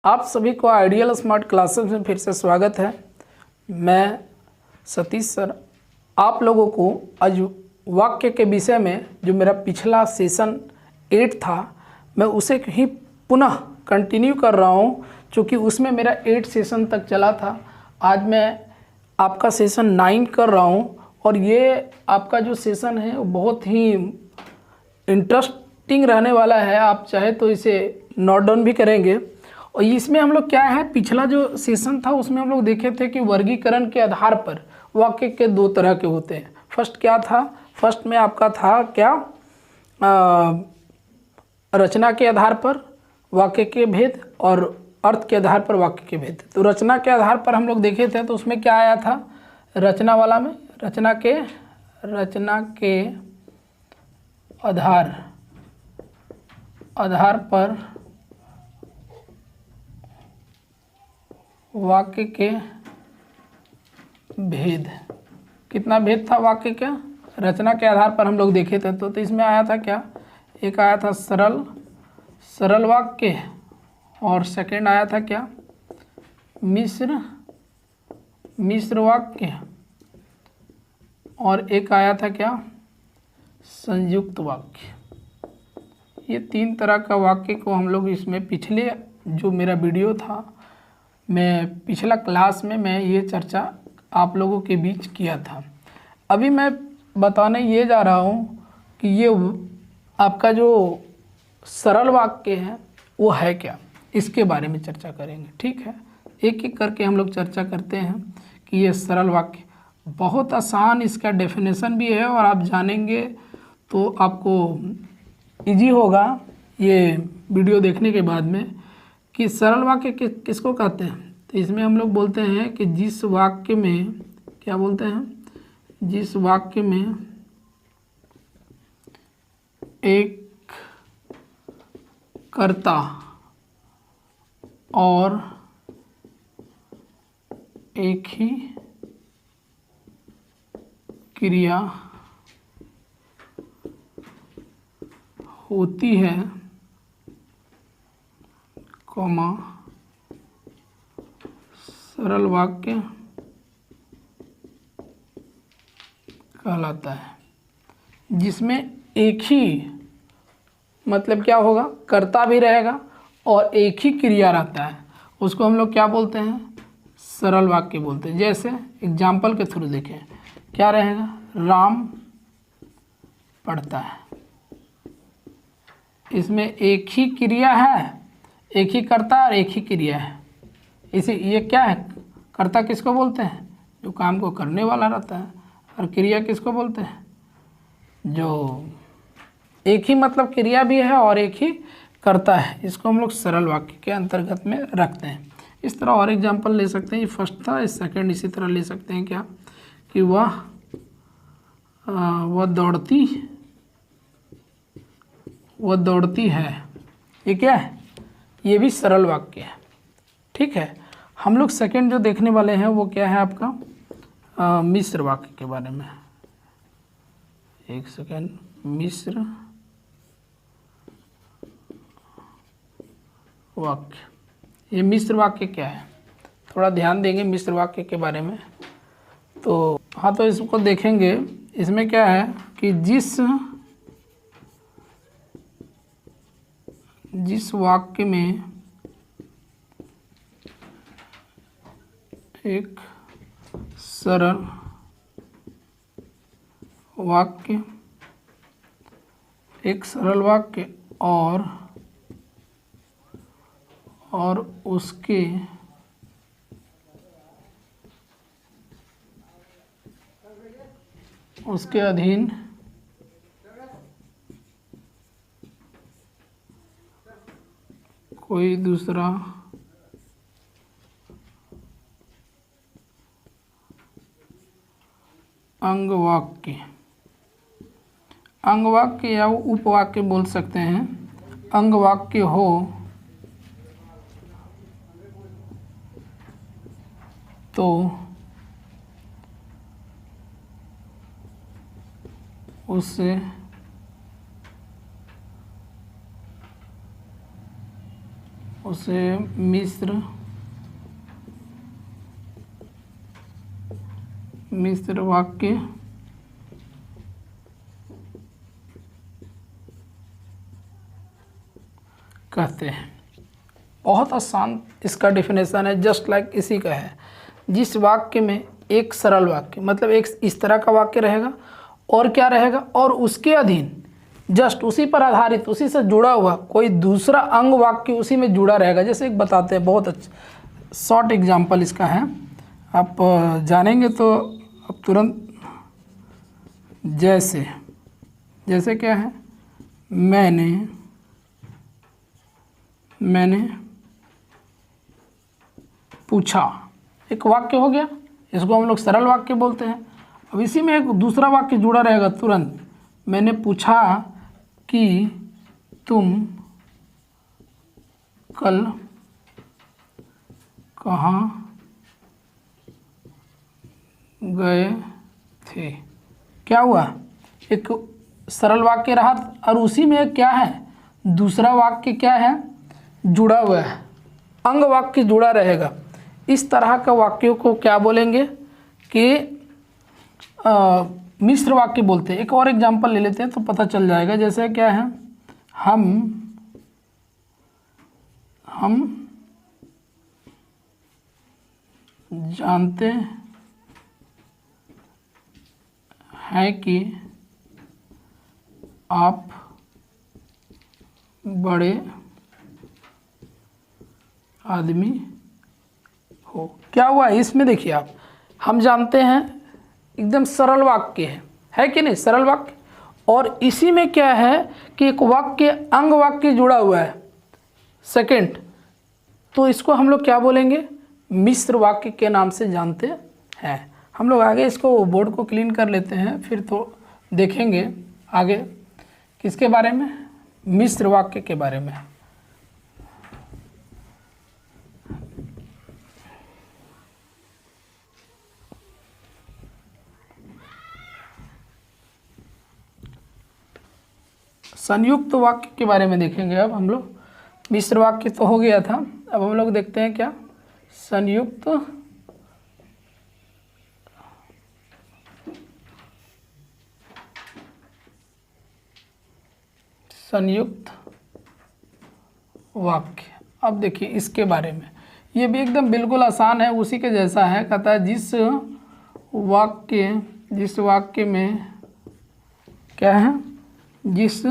आप सभी को आइडियल स्मार्ट क्लासेस में फिर से स्वागत है। मैं सतीश सर आप लोगों को आज वाक्य के विषय में जो मेरा पिछला सेशन 8 था मैं उसे ही पुनः कंटिन्यू कर रहा हूं, क्योंकि उसमें मेरा 8 सेशन तक चला था। आज मैं आपका सेशन 9 कर रहा हूं और ये आपका जो सेशन है वो बहुत ही इंटरेस्टिंग रहने वाला है। आप चाहे तो इसे नोट डाउन भी करेंगे। और इसमें हम लोग क्या है, पिछला जो सेशन था उसमें हम लोग देखे थे कि वर्गीकरण के आधार पर वाक्य के 2 तरह के होते हैं। फर्स्ट क्या था, फर्स्ट में आपका था क्या, रचना के आधार पर वाक्य के भेद और अर्थ के आधार पर वाक्य के भेद। तो रचना के आधार पर हम लोग देखे थे तो उसमें क्या आया था, रचना वाला में रचना के आधार पर वाक्य के भेद। कितना भेद था वाक्य का, रचना के आधार पर हम लोग देखे थे। तो इसमें आया था क्या, एक आया था सरल वाक्य और सेकंड आया था क्या, मिश्र वाक्य और एक आया था क्या, संयुक्त वाक्य। ये 3 तरह का वाक्य को हम लोग इसमें पिछले जो मेरा वीडियो था, मैं पिछला क्लास में मैं ये चर्चा आप लोगों के बीच किया था। अभी मैं बताने ये जा रहा हूँ कि ये आपका जो सरल वाक्य है वो है क्या, इसके बारे में चर्चा करेंगे। ठीक है, एक एक करके हम लोग चर्चा करते हैं कि ये सरल वाक्य बहुत आसान, इसका डेफिनेशन भी है और आप जानेंगे तो आपको इजी होगा ये वीडियो देखने के बाद में कि सरल वाक्य किसको कहते हैं। तो इसमें हम लोग बोलते हैं कि जिस वाक्य में क्या बोलते हैं, जिस वाक्य में एक कर्ता और एक ही क्रिया होती है, कॉमा सरल वाक्य कहलाता है। जिसमें एक ही मतलब क्या होगा, कर्ता भी रहेगा और एक ही क्रिया रहता है, उसको हम लोग क्या बोलते हैं, सरल वाक्य बोलते हैं। जैसे एग्जाम्पल के थ्रू देखें, क्या रहेगा, राम पढ़ता है। इसमें एक ही क्रिया है, एक ही कर्ता और एक ही क्रिया है। इसे ये क्या है, कर्ता किसको बोलते हैं, जो काम को करने वाला रहता है, और क्रिया किसको बोलते हैं, जो एक ही मतलब क्रिया भी है और एक ही कर्ता है। इसको हम लोग सरल वाक्य के अंतर्गत में रखते हैं। इस तरह और एग्जांपल ले सकते हैं, ये फर्स्ट था, इस सेकंड इसी तरह ले सकते हैं क्या, कि वह दौड़ती है। ये क्या है, ये भी सरल वाक्य है। ठीक है, हम लोग सेकंड जो देखने वाले हैं वो क्या है आपका, मिश्र वाक्य के बारे में। एक सेकंड, मिश्र वाक्य। ये मिश्र वाक्य क्या है, थोड़ा ध्यान देंगे मिश्र वाक्य के बारे में। तो हाँ, तो इसको देखेंगे। इसमें क्या है कि जिस वाक्य में एक सरल वाक्य और उसके अधीन कोई दूसरा अंगवाक्य या उपवाक्य बोल सकते हैं, अंगवाक्य हो तो उससे उसे मिश्र वाक्य कहते हैं। बहुत आसान इसका डेफिनेशन है, जस्ट लाइक इसी का है। जिस वाक्य में एक सरल वाक्य, मतलब एक इस तरह का वाक्य रहेगा और क्या रहेगा, और उसके अधीन जस्ट उसी पर आधारित, उसी से जुड़ा हुआ कोई दूसरा अंग वाक्य उसी में जुड़ा रहेगा। जैसे एक बताते हैं, बहुत अच्छा शॉर्ट एग्जाम्पल इसका है, आप जानेंगे तो अब तुरंत। जैसे क्या है, मैंने पूछा, एक वाक्य हो गया, इसको हम लोग सरल वाक्य बोलते हैं। अब इसी में एक दूसरा वाक्य जुड़ा रहेगा तुरंत, मैंने पूछा कि तुम कल कहाँ गए थे। क्या हुआ, एक सरल वाक्य रहा और उसी में क्या है, दूसरा वाक्य क्या है, जुड़ा हुआ है, अंग वाक्य जुड़ा रहेगा। इस तरह का वाक्यों को क्या बोलेंगे कि मिश्र वाक्य बोलते हैं। एक और एग्जांपल ले लेते हैं तो पता चल जाएगा। जैसे क्या है, हम जानते हैं कि आप बड़े आदमी हो। क्या हुआ इसमें, देखिए आप, हम जानते हैं, एकदम सरल वाक्य है कि नहीं, सरल वाक्य। और इसी में क्या है कि एक वाक्य अंग वाक्य जुड़ा हुआ है सेकंड, तो इसको हम लोग क्या बोलेंगे, मिश्र वाक्य के नाम से जानते हैं। हम लोग आगे इसको बोर्ड को क्लीन कर लेते हैं, फिर तो देखेंगे आगे किसके बारे में, मिश्र वाक्य के बारे में। संयुक्त वाक्य के बारे में देखेंगे अब हम लोग। मिश्र वाक्य तो हो गया था, अब हम लोग देखते हैं क्या, संयुक्त वाक्य। अब देखिए इसके बारे में, ये भी एकदम बिल्कुल आसान है, उसी के जैसा है। कहता है जिस वाक्य में क्या है, जिस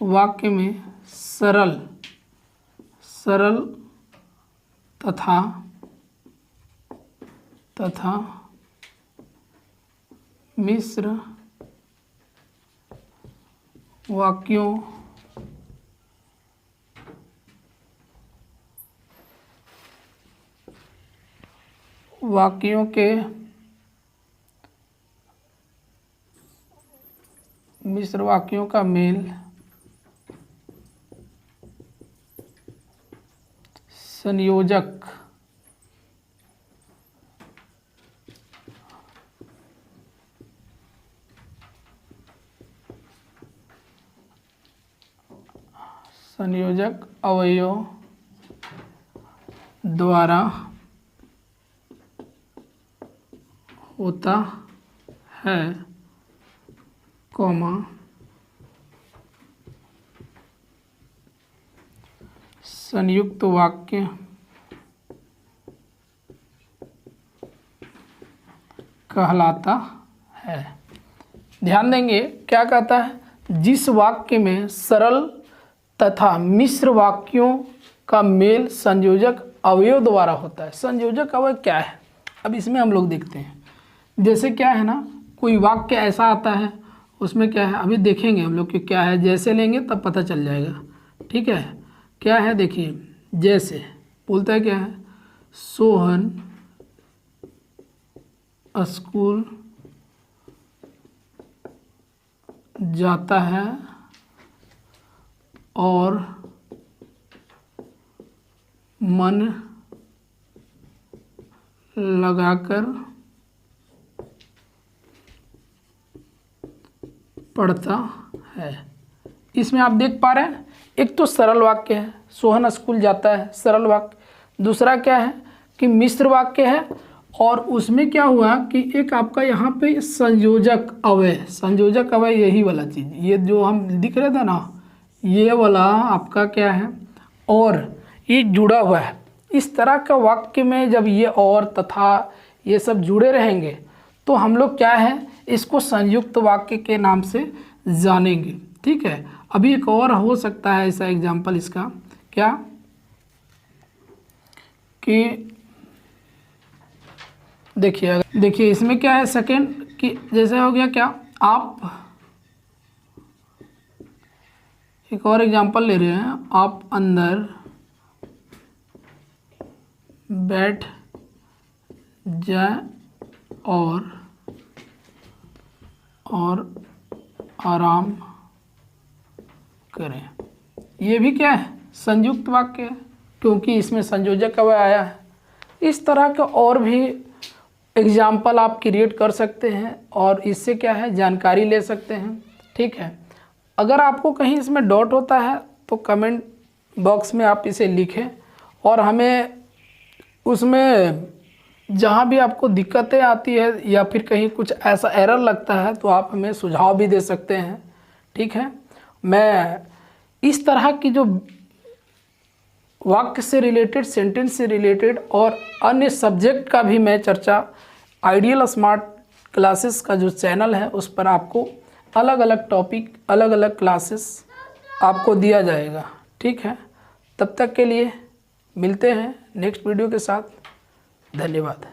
वाक्य में सरल तथा मिश्र वाक्यों के मिश्र वाक्यों का मेल संयोजक अवयव द्वारा होता है, कॉमा संयुक्त वाक्य कहलाता है। ध्यान देंगे क्या कहता है, जिस वाक्य में सरल तथा मिश्र वाक्यों का मेल संयोजक अवयव द्वारा होता है। संयोजक अवयव क्या है, अब इसमें हम लोग देखते हैं। जैसे क्या है ना, कोई वाक्य ऐसा आता है, उसमें क्या है, अभी देखेंगे हम लोग कि क्या है, जैसे लेंगे तब पता चल जाएगा। ठीक है, क्या है देखिए, जैसे बोलता है क्या है, सोहन स्कूल जाता है और मन लगाकर पढ़ता है। इसमें आप देख पा रहे हैं, एक तो सरल वाक्य है, सोहन स्कूल जाता है, सरल वाक्य। दूसरा क्या है कि मिश्र वाक्य है, और उसमें क्या हुआ कि एक आपका यहाँ पे संयोजक अव्यय, संयोजक अव्यय यही वाला चीज़, ये जो हम दिख रहे थे ना, ये वाला आपका क्या है, और ये जुड़ा हुआ है। इस तरह का वाक्य में जब ये और तथा ये सब जुड़े रहेंगे तो हम लोग क्या है, इसको संयुक्त वाक्य के नाम से जानेंगे। ठीक है, अभी एक और हो सकता है ऐसा एग्जाम्पल इसका, क्या कि देखिए इसमें क्या है सेकंड कि जैसे हो गया क्या, आप एक और एग्जांपल ले रहे हैं, आप अंदर बैठ जाए और आराम करें। ये भी क्या है, संयुक्त वाक्य है, क्योंकि इसमें संयोजक अव्यय आया है। इस तरह के और भी एग्जाम्पल आप क्रिएट कर सकते हैं और इससे क्या है, जानकारी ले सकते हैं। ठीक है, अगर आपको कहीं इसमें डॉट होता है तो कमेंट बॉक्स में आप इसे लिखें, और हमें उसमें जहाँ भी आपको दिक्कतें आती है या फिर कहीं कुछ ऐसा एरर लगता है तो आप हमें सुझाव भी दे सकते हैं। ठीक है, मैं इस तरह की जो वाक्य से रिलेटेड, सेंटेंस से रिलेटेड और अन्य सब्जेक्ट का भी मैं चर्चा आइडियल स्मार्ट क्लासेस का जो चैनल है उस पर आपको अलग अलग टॉपिक, अलग अलग क्लासेस आपको दिया जाएगा। ठीक है, तब तक के लिए मिलते हैं नेक्स्ट वीडियो के साथ। धन्यवाद।